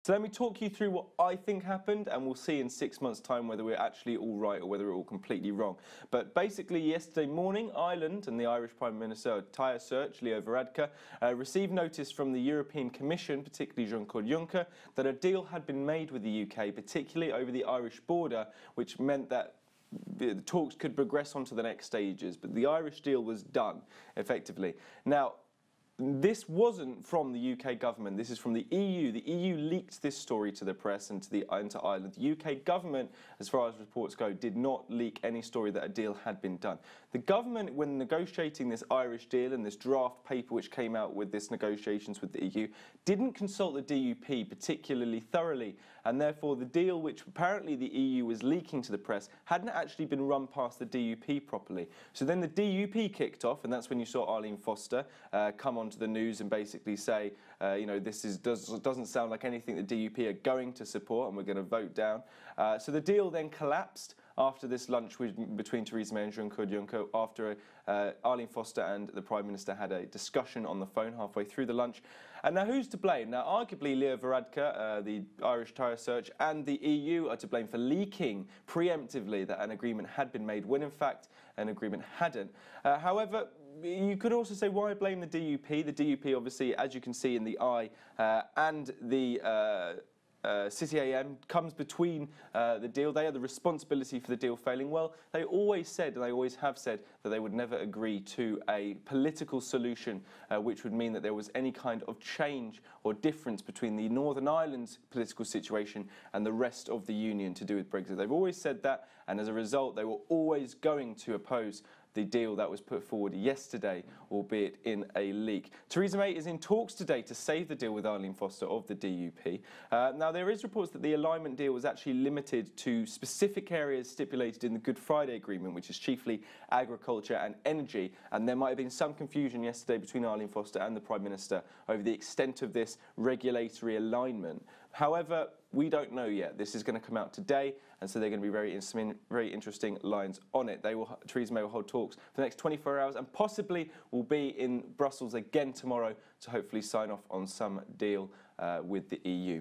So let me talk you through what I think happened, and we'll see in 6 months' time whether we're actually all right or whether we're all completely wrong. But basically, yesterday morning, Ireland and the Irish Prime Minister Theresa May received notice from the European Commission, particularly Jean Claude Juncker, that a deal had been made with the UK, particularly over the Irish border, which meant that the talks could progress on to the next stages. But the Irish deal was done, effectively. Now, this wasn't from the UK government, this is from the EU. The EU leaked this story to the press and to Ireland. The UK government, as far as reports go, did not leak any story that a deal had been done. The government, when negotiating this Irish deal and this draft paper which came out with this negotiations with the EU, didn't consult the DUP particularly thoroughly, and therefore the deal which apparently the EU was leaking to the press hadn't actually been run past the DUP properly. So then the DUP kicked off, and that's when you saw Arlene Foster come on to the news and basically say, you know, this doesn't sound like anything the DUP are going to support, and we're going to vote down. So the deal then collapsed after this lunch between Theresa May and Jean Claude Juncker, after Arlene Foster and the Prime Minister had a discussion on the phone halfway through the lunch. And now who's to blame? Now arguably Leah Varadkar, the Irish Taoiseach, and the EU are to blame for leaking preemptively that an agreement had been made when in fact an agreement hadn't. However, you could also say, why blame the DUP? The DUP, obviously, as you can see in the eye, and the City AM comes between the deal. They are the responsibility for the deal failing. Well, they always said, and they always have said, that they would never agree to a political solution which would mean that there was any kind of change or difference between the Northern Ireland's political situation and the rest of the Union to do with Brexit. They've always said that, and as a result, they were always going to oppose the deal that was put forward yesterday, albeit in a leak. Theresa May is in talks today to save the deal with Arlene Foster of the DUP. Now, there is reports that the alignment deal was actually limited to specific areas stipulated in the Good Friday Agreement, which is chiefly agriculture and energy, and there might have been some confusion yesterday between Arlene Foster and the Prime Minister over the extent of this regulatory alignment. However, we don't know yet. This is going to come out today, and so they're going to be very interesting lines on it. Theresa May will hold talks for the next 24 hours and possibly will be in Brussels again tomorrow to hopefully sign off on some deal with the EU.